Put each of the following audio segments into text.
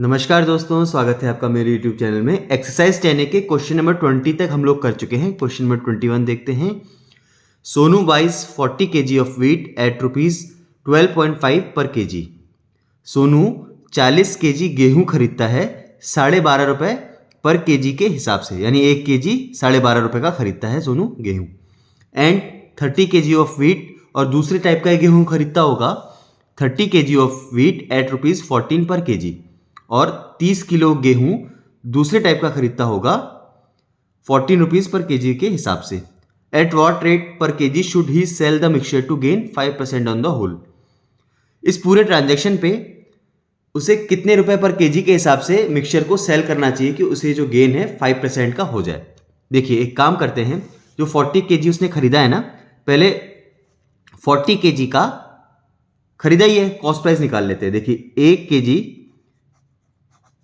नमस्कार दोस्तों, स्वागत है आपका मेरे YouTube चैनल में। एक्सरसाइज 10A के क्वेश्चन नंबर 20 तक हम लोग कर चुके हैं। क्वेश्चन नंबर 21 देखते हैं। Sonu buys 40 kg of wheat at ₹12.5 पर kg। सोनू 40 kg गेहूं खरीदता है ₹12.5 पर kg के हिसाब से, यानी 1 kg ₹12.5 का खरीदता है सोनू गेहूं। एंड 30 kg ऑफ व्हीट, और दूसरे टाइप का गेहूं खरीदता होगा 30 kg ऑफ व्हीट एट ₹14 पर kg, और 30 किलो गेहूं दूसरे टाइप का खरीदता होगा 14 रुपीज पर केजी के हिसाब से। एट वॉट रेट पर KG should he sell the mixture to gain 5% on the whole. इस पूरे ट्रांजैक्शन पे उसे कितने रुपए पर केजी के हिसाब से मिक्सचर को सेल करना चाहिए कि उसे जो गेन है 5% का हो जाए। देखिए, एक काम करते हैं, जो 40 केजी उसने खरीदा है ना, पहले 40 केजी का खरीदा ही है, कॉस्ट प्राइस निकाल लेते हैं। देखिए, 1 केजी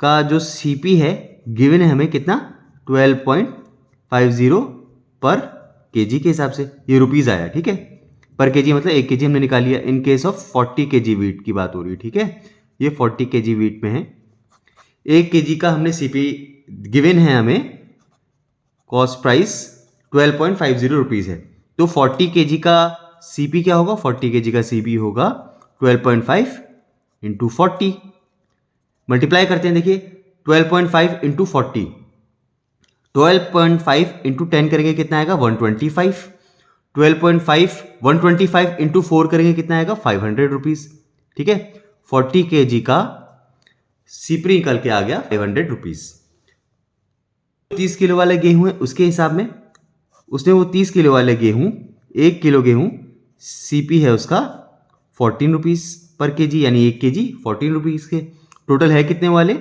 का जो सीपी है गिवन है हमें कितना, 12.50 पर केजी के हिसाब से, ये रुपीज आया, ठीक है। पर केजी मतलब 1 केजी हमने निकाल लिया। In case of 40 KG wheat की बात हो रही है, ठीक है। ये 40 केजी वीट में है। 1 केजी का हमने सीपी गिवन है हमें, कॉस्ट प्राइस 12.50 रुपीज है। तो 40 केजी का सीपी क्या होगा, 40 केजी का सीपी होगा 12.5 इंटू 40, मल्टीप्लाई करते हैं। देखिए, 12.5 इंटू 40, 12.5 इंटू 10 करेंगे कितना आएगा, 125। 12.5 125 इंटू 4 करेंगे कितना आएगा, 500 रुपीज, ठीक है। 40 केजी का सीपी निकल के आ गया 500 रुपीज। 30 किलो वाले गेहूं है, उसके हिसाब में उसने वो 30 किलो वाले गेहूं, 1 किलो गेहूं सीपी है उसका 14 रुपीज पर केजी, यानी 1 केजी 14 रुपीज के। टोटल है कितने वाले,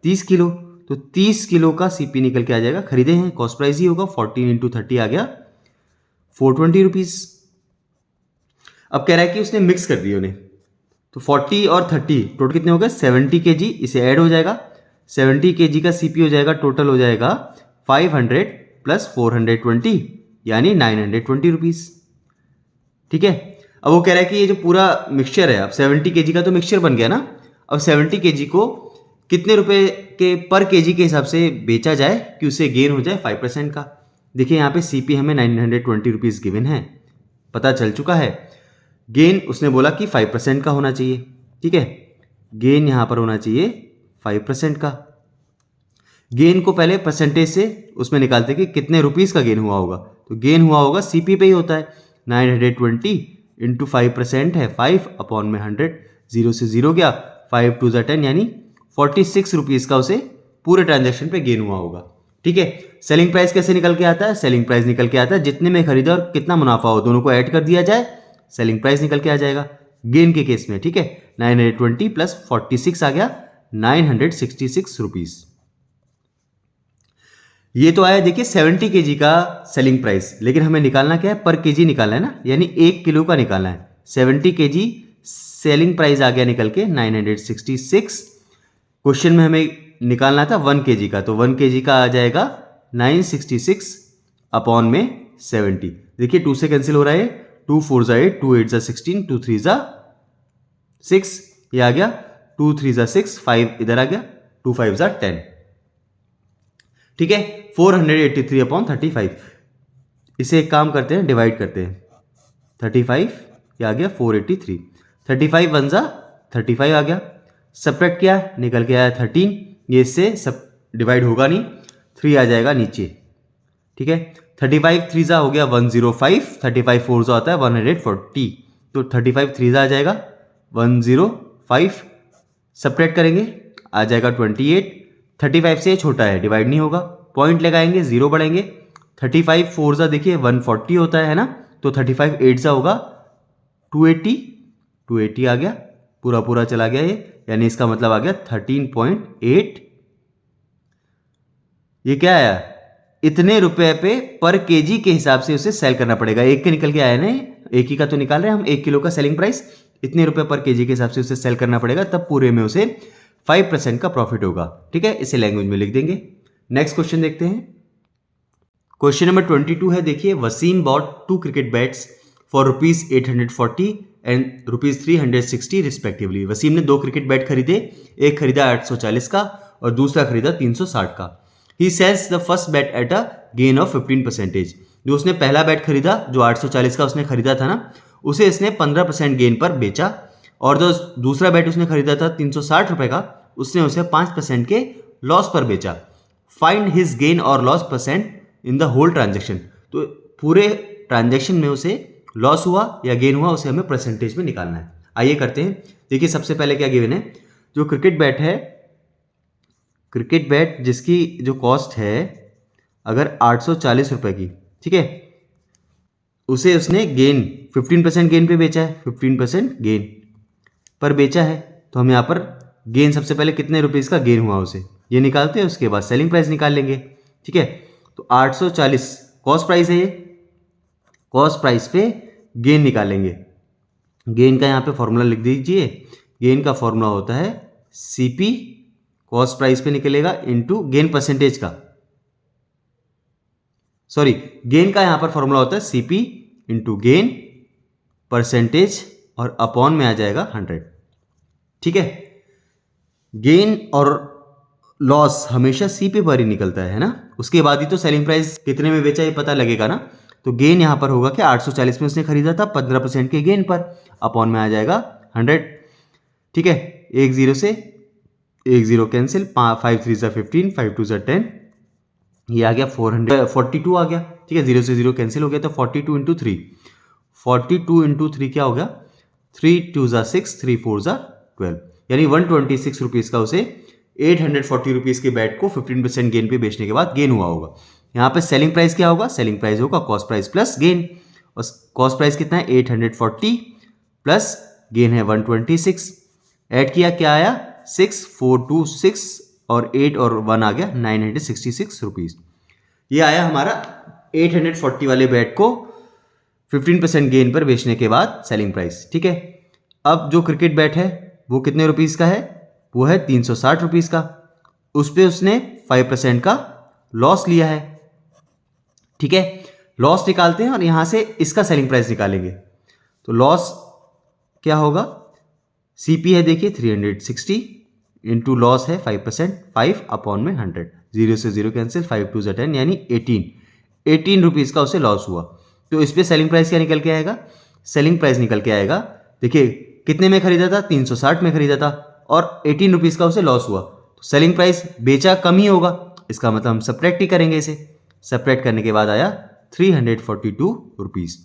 30 किलो, तो 30 किलो का सीपी निकल के आ जाएगा। खरीदे हैं, कॉस्ट प्राइस ही होगा 14 इंटू 30 आ गया 420 रुपीज। अब कह रहा है कि उसने मिक्स कर दिए उन्हें, तो 40 और 30 टोटल कितने हो गए, 70 केजी, इसे ऐड हो जाएगा। 70 केजी का सीपी हो जाएगा, टोटल हो जाएगा 500 प्लस 420, यानी 920 रुपीज, ठीक है। अब वो कह रहा है कि ये जो पूरा मिक्सचर है, अब 70 केजी का तो मिक्सचर बन गया ना, अब 70 केजी को कितने रुपए के पर केजी के हिसाब से बेचा जाए कि उसे गेन हो जाए 5% का। देखिए, यहाँ पे सीपी हमें 920 रुपीज गिवन है, पता चल चुका है। गेन उसने बोला कि 5% का होना चाहिए, ठीक है। गेन यहाँ पर होना चाहिए 5% का। गेन को पहले परसेंटेज से उसमें निकालते कि कितने रुपीज का गेन हुआ होगा, तो गेन हुआ होगा सीपी पे ही होता है। 920 इंटू 5% है 5 अपॉन में 100, 0 से 0 गया, 5 2 10, यानी 46 रुपीज का उसे पूरे ट्रांजैक्शन पे गेन हुआ होगा, ठीक है। सेलिंग प्राइस कैसे निकल के आता है, सेलिंग प्राइस निकल के आता है जितने में खरीदा और कितना मुनाफा हो, दोनों को ऐड कर दिया जाए, सेलिंग प्राइस निकल के आ जाएगा गेन के केस में, ठीक है। 920 प्लस 46 आ गया 966 रुपीज। ये तो आया, देखिए 70 केजी का सेलिंग प्राइस, लेकिन हमें निकालना क्या है, पर केजी निकालना है ना, यानी 1 किलो का निकालना है। 70 केजी सेलिंग प्राइस आ गया निकल के 966। क्वेश्चन में हमें निकालना था 1 केजी का, तो 1 केजी का आ जाएगा 966 अपॉन में 70। देखिए, 2 से कैंसिल हो रहा है, 2 4 जा 8, 2 8 जा 16, 2 3 जा 6, ये आ गया 2 3 जा 6, 5 इधर आ गया, 2 5 जा 10, ठीक है। 483 अपॉन 35, इसे एक काम करते हैं, डिवाइड करते हैं। 35 ये आ गया 483, 35 1 जा 35 आ गया, सब्ट्रैक्ट किया निकल के आया 13, ये इससे सब डिवाइड होगा नहीं, 3 आ जाएगा नीचे, ठीक है। 35 3 जा हो गया 105, 35 4 जा होता है 140, तो 35 3 जा आ जाएगा 105, सब्ट्रैक्ट करेंगे आ जाएगा 28, 35 से छोटा है, डिवाइड नहीं होगा, पॉइंट लगाएंगे, 0 बढ़ाएंगे। 35 4 जा देखिए 140 होता है ना, तो 35 8 जा होगा 280, 280 आ गया, पूरा पूरा चला गया ये, यानी इसका मतलब आ गया 13.8। ये क्या आया, इतने रुपए पे पर केजी के हिसाब से उसे सेल करना पड़ेगा। एक के निकल के आया ना, एक ही का तो निकाल रहे हैं हम, 1 किलो का सेलिंग प्राइस, इतने रुपए पर केजी के हिसाब से उसे सेल करना पड़ेगा, तब पूरे में उसे 5% का प्रॉफिट होगा, ठीक है। इसे लैंग्वेज में लिख देंगे। नेक्स्ट क्वेश्चन देखते हैं। क्वेश्चन नंबर 22 है, देखिए, Wasim bought 2 cricket bats for ₹840 and ₹360 respectively. Wasim ने 2 क्रिकेट बैट खरीदे, एक खरीदा 840 का और दूसरा खरीदा 360 का। He sells the first bat at a gain of 15%। जो उसने पहला बैट खरीदा, जो 840 का उसने खरीदा था ना, उसे इसने 15% गेन पर बेचा, और जो दूसरा बैट उसने खरीदा था 360 रुपए का, उसने उसे 5% के लॉस पर बेचा। फाइंड हिज गेन और loss percent in the whole transaction. तो पूरे ट्रांजेक्शन में उसे लॉस हुआ या गेन हुआ, उसे हमें परसेंटेज में निकालना है। आइए करते हैं। देखिए सबसे पहले क्या गिवन है, जो क्रिकेट बैट है, क्रिकेट बैट जिसकी जो कॉस्ट है अगर 840 रुपए की, ठीक है, उसे उसने गेन 15% गेन पे बेचा है, 15% गेन पर बेचा है। तो हम यहाँ पर गेन सबसे पहले कितने रुपीज़ का गेन हुआ उसे ये निकालते हैं, उसके बाद सेलिंग प्राइस निकाल लेंगे, ठीक है। तो 840 कॉस्ट प्राइस है, ये कॉस्ट प्राइस पे गेन निकालेंगे। गेन का यहाँ पे फॉर्मूला लिख दीजिए। गेन का फॉर्मूला होता है सीपी, कॉस्ट प्राइस पे निकलेगा, इनटू गेन परसेंटेज का, सॉरी गेन का यहाँ पर फॉर्मूला होता है सीपी इंटू गेन परसेंटेज और अपॉन में आ जाएगा 100, ठीक है। गेन और लॉस हमेशा सी पे पर ही निकलता है ना, उसके बाद ही तो सेलिंग प्राइस कितने में बेचा ये पता लगेगा ना। तो गेन यहाँ पर होगा कि 840 में उसने खरीदा था 15% के गेन पर, अपॉन में आ जाएगा 100, ठीक है। एक जीरो से एक जीरो कैंसिल, 5 3 सा 15, 5 2 सा 10, ये आ गया 442 आ गया, ठीक है। जीरो से जीरो कैंसिल हो गया, तो 42 इंटू 3, 42 इंटू 3 क्या हो गया, 3 2 सा 6, 3 4 सा 12, यानी 126 रुपीज़ का उसे 840 रुपीज़ के बैट को 15% गेन पे बेचने के बाद गेन हुआ होगा। यहाँ पे सेलिंग प्राइस क्या होगा, सेलिंग प्राइस होगा कॉस्ट प्राइस प्लस गेन, और कॉस्ट प्राइस कितना है 840 प्लस गेन है 126, ऐड किया क्या आया 6 4 2 6 और 8 और 1 आ गया 966 रुपीज़। ये आया हमारा 840 वाले बैट को 15% गेन पर बेचने के बाद सेलिंग प्राइस, ठीक है। अब जो क्रिकेट बैट है वो कितने रुपीज़ का है, वो है 360 रुपीज़ का, उस पर उसने 5% का लॉस लिया है, ठीक है। लॉस निकालते हैं और यहां से इसका सेलिंग प्राइस निकालेंगे। तो लॉस क्या होगा, सीपी है देखिए 360 इंटू लॉस है 5%, 5 अपॉन में 100, जीरो से जीरो कैंसिल, 5 2 सा 10, यानी 18 रुपीज़ का उसे लॉस हुआ। तो इस पर सेलिंग प्राइस क्या निकल के आएगा, सेलिंग प्राइस निकल के आएगा, देखिए कितने में खरीदा था 360 में खरीदा था और 18 रुपीज़ का उसे लॉस हुआ, तो सेलिंग प्राइस बेचा कम ही होगा, इसका मतलब हम सब्ट्रैक्ट ही करेंगे इसे। सब्ट्रैक्ट करने के बाद आया 342 रुपीज़।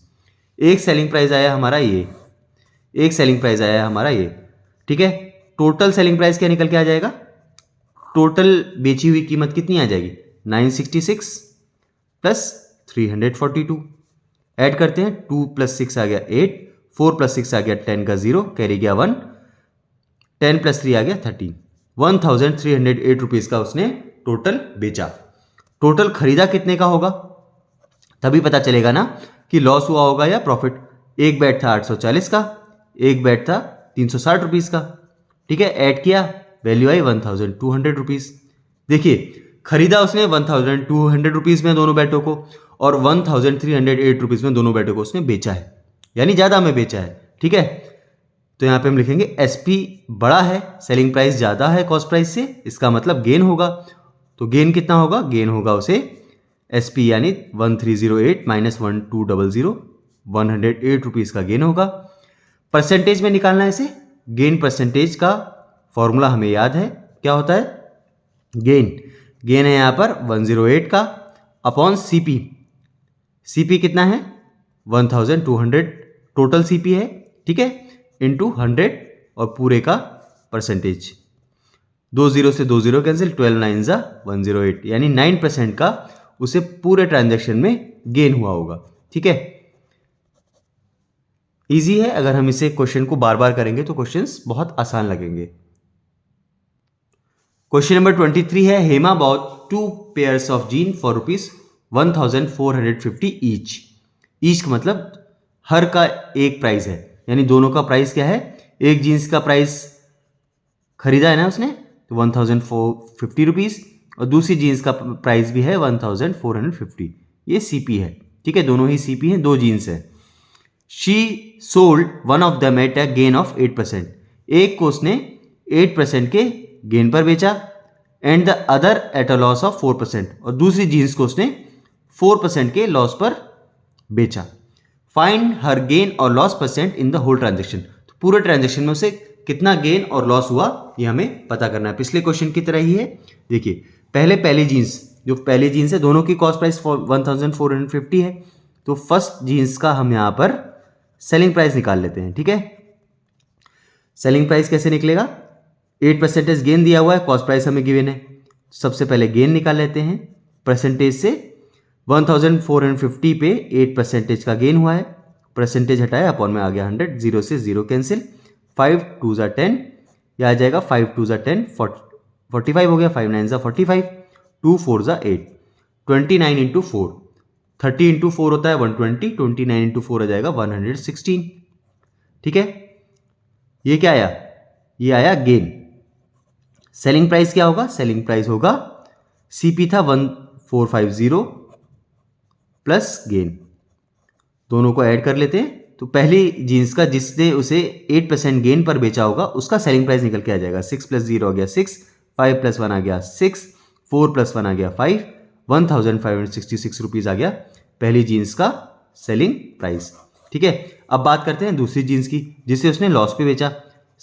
एक सेलिंग प्राइस आया हमारा ये, एक सेलिंग प्राइस आया हमारा ये, ठीक है। टोटल सेलिंग प्राइस क्या निकल के आ जाएगा, टोटल बेची हुई कीमत कितनी आ जाएगी 966 प्लस 342, ऐड करते हैं 2 + 6 आ गया 8, 4 + 6 आ गया 10 का 0, कैरी गया 1, 10 + 3 आ गया 13, 1308 रुपीज़ का उसने टोटल बेचा। टोटल खरीदा कितने का होगा तभी पता चलेगा ना कि लॉस हुआ होगा या प्रॉफिट। एक बैट था 840 का, एक बैट था 360 रुपीज़ का, ठीक है। ऐड किया, वैल्यू आई 1200 रुपीज़। देखिए खरीदा उसने 1200 रुपीज़ में दोनों बैटों को, और 1308 रुपीज़ में दोनों बैटों को उसने बेचा है, यानी ज़्यादा में बेचा है, ठीक है। तो यहाँ पे हम लिखेंगे एसपी बड़ा है, सेलिंग प्राइस ज़्यादा है कॉस्ट प्राइस से, इसका मतलब गेन होगा। तो गेन कितना होगा, गेन होगा उसे एसपी यानी 1308 माइनस 1200, 108 रुपीज़ का गेन होगा। परसेंटेज में निकालना है इसे, गेन परसेंटेज का फॉर्मूला हमें याद है, क्या होता है, गेन है यहाँ पर 108 का अपॉन सीपी, सीपी कितना है 1200 टोटल सीपी है, ठीक है, इंटू 100 और पूरे का परसेंटेज, 2 0 से 2 0 कैंसिल, 12 9 ज़ा 108, यानी 9% का उसे पूरे ट्रांजैक्शन में गेन हुआ होगा, ठीक है। इजी है, अगर हम इसे क्वेश्चन को बार बार करेंगे तो क्वेश्चंस बहुत आसान लगेंगे। क्वेश्चन नंबर 23 है, Hema bought 2 pairs of jean for ₹1450 each का मतलब हर का एक प्राइस है, यानी दोनों का प्राइस क्या है, एक जीन्स का प्राइस खरीदा है ना उसने तो 1450 रुपीज़, और दूसरी जीन्स का प्राइस भी है 1450, ये सीपी है, ठीक है, दोनों ही सीपी हैं, दो जीन्स है। She sold one of them at a gain of 8%। एक को उसने 8% के गेन पर बेचा, and the other at a loss of 4%, और दूसरी जीन्स को उसने 4% के लॉस पर बेचा। फाइंड हर गेन और loss percent in the whole transaction. तो पूरे ट्रांजेक्शन में उसे कितना गेन और लॉस हुआ ये हमें पता करना है। पिछले क्वेश्चन की तरह ही है। देखिए पहली जीन्स, जो पहली जीन्स है दोनों की कॉस्ट प्राइस 1450 है, तो फर्स्ट जीन्स का हम यहां पर सेलिंग प्राइस निकाल लेते हैं। ठीक है, सेलिंग प्राइस कैसे निकलेगा? 8% गेन दिया हुआ है, कॉस्ट प्राइस हमें गिवन है। सबसे पहले गेन निकाल लेते हैं। परसेंटेज से 1450 पे 8% का गेन हुआ है, परसेंटेज हटाया, अपॉन में आ गया 100, 0 से 0 कैंसिल, 5 2 ज़ा 10, यह आ जाएगा 5 2 ज़ा 10, 45 हो गया, 5 9 ज़ा 45, 2 4 ज़ा 8, 29 इंटू 4, 30 इंटू 4 होता है 120, 29 इंटू 4 आ जाएगा 116। ठीक है, ये क्या आया? ये आया गेन। सेलिंग प्राइस क्या होगा? सेलिंग प्राइस होगा, सीपी था 1450 प्लस गेन, दोनों को ऐड कर लेते हैं। तो पहली जीन्स का जिसने उसे 8% गेन पर बेचा होगा उसका सेलिंग प्राइस निकल के आ जाएगा। 6 + 0 आ गया 6, 5 + 1 आ गया 6, 4 + 1 आ गया 5, 1566 रुपीज़ आ गया पहली जीन्स का सेलिंग प्राइस। ठीक है, अब बात करते हैं दूसरी जीन्स की जिसे उसने लॉस पे बेचा।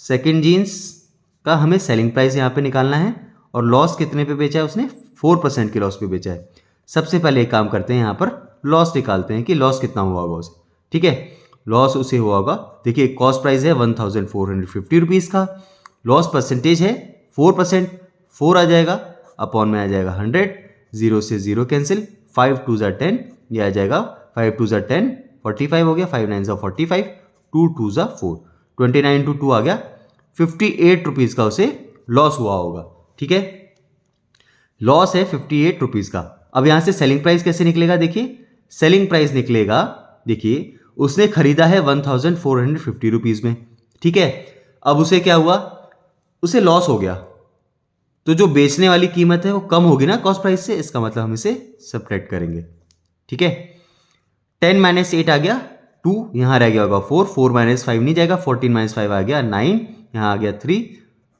सेकेंड जीन्स का हमें सेलिंग प्राइस यहाँ पे निकालना है, और लॉस कितने पे बेचा है उसने? 4% के लॉस पे बेचा है। सबसे पहले एक काम करते हैं, यहाँ पर लॉस निकालते हैं कि लॉस कितना हुआ होगा उसे। ठीक है, लॉस उसे हुआ होगा, देखिए कॉस्ट प्राइस है 1450 रुपीज़ का, लॉस परसेंटेज है 4%, 4 आ जाएगा, अपॉन में आ जाएगा 100, 0 से 0 कैंसिल, 5 2 ज़ा 10, ये आ जाएगा 5 2 ज़ा 10, 45 हो गया, 5 9 ज़ा 45, 2 2 ज़ा 4, 29 इंटू 2 आ गया, 58 रुपीज़ का उसे लॉस हुआ होगा। ठीक है, लॉस है 58 रुपीज़ का। अब यहां से सेलिंग प्राइस कैसे निकलेगा? देखिए सेलिंग प्राइस निकलेगा, देखिए उसने खरीदा है 1450 रुपीज़ में। ठीक है, अब उसे क्या हुआ? उसे लॉस हो गया, तो जो बेचने वाली कीमत है वो कम होगी ना कॉस्ट प्राइस से, इसका मतलब हम इसे सब्ट्रैक्ट करेंगे। ठीक है, 10 - 8 आ गया 2, यहां रह गया होगा 4, 4 - 5 नहीं जाएगा, 14 - 5 आ गया 9, यहां आ गया 3,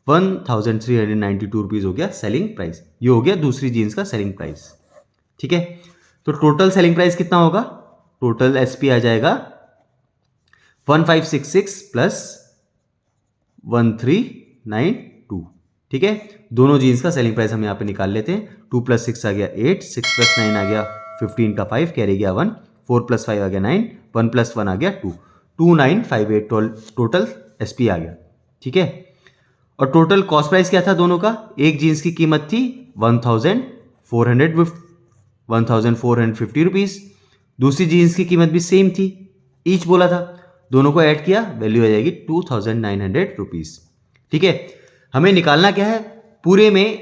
1392 रुपीज़ हो गया सेलिंग प्राइस। ये हो गया दूसरी जीन्स का सेलिंग प्राइस। ठीक है, तो टोटल सेलिंग प्राइस कितना होगा? टोटल एसपी आ जाएगा 1566 प्लस 1392। ठीक है, दोनों जीन्स का सेलिंग प्राइस हम यहाँ पे निकाल लेते हैं। 2 + 6 आ गया 8, 6 + 9 आ गया 15 का 5, कैरी गया 1, 4 + 5 आ गया 9, 1 + 1 आ गया 2, 2958 टोटल एसपी आ गया। ठीक है, और टोटल कॉस्ट प्राइस क्या था दोनों का? एक जीन्स की कीमत थी 1450 रुपीज़, दूसरी जीन्स की कीमत भी सेम थी, ईच बोला था, दोनों को ऐड किया, वैल्यू आ जाएगी 2900 रुपीज़। ठीक है, हमें निकालना क्या है? पूरे में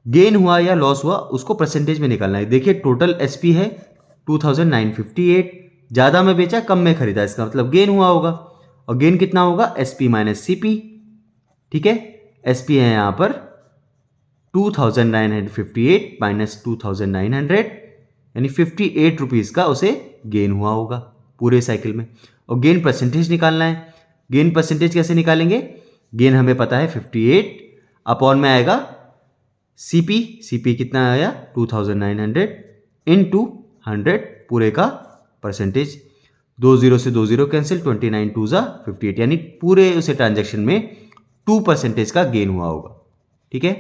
गेन हुआ या लॉस हुआ उसको परसेंटेज में निकालना है। देखिए टोटल एसपी है 2958, ज़्यादा में बेचा कम में खरीदा, इसका मतलब गेन हुआ होगा, और गेन कितना होगा? SP minus CP. ठीक है, एसपी है यहाँ पर 2958 माइनस 2900, यानी 58 रुपीज़ का उसे गेन हुआ होगा पूरे साइकिल में। और गेन परसेंटेज निकालना है। गेन परसेंटेज कैसे निकालेंगे? गेन हमें पता है 58, अपॉन में आएगा सीपी, सीपी कितना आया 2900 इंटू 100 पूरे का परसेंटेज, 2 0 से 2 0 कैंसिल, 29 2 ज़ा 58, यानी पूरे उसे ट्रांजेक्शन में 2% का गेन हुआ होगा। ठीक है,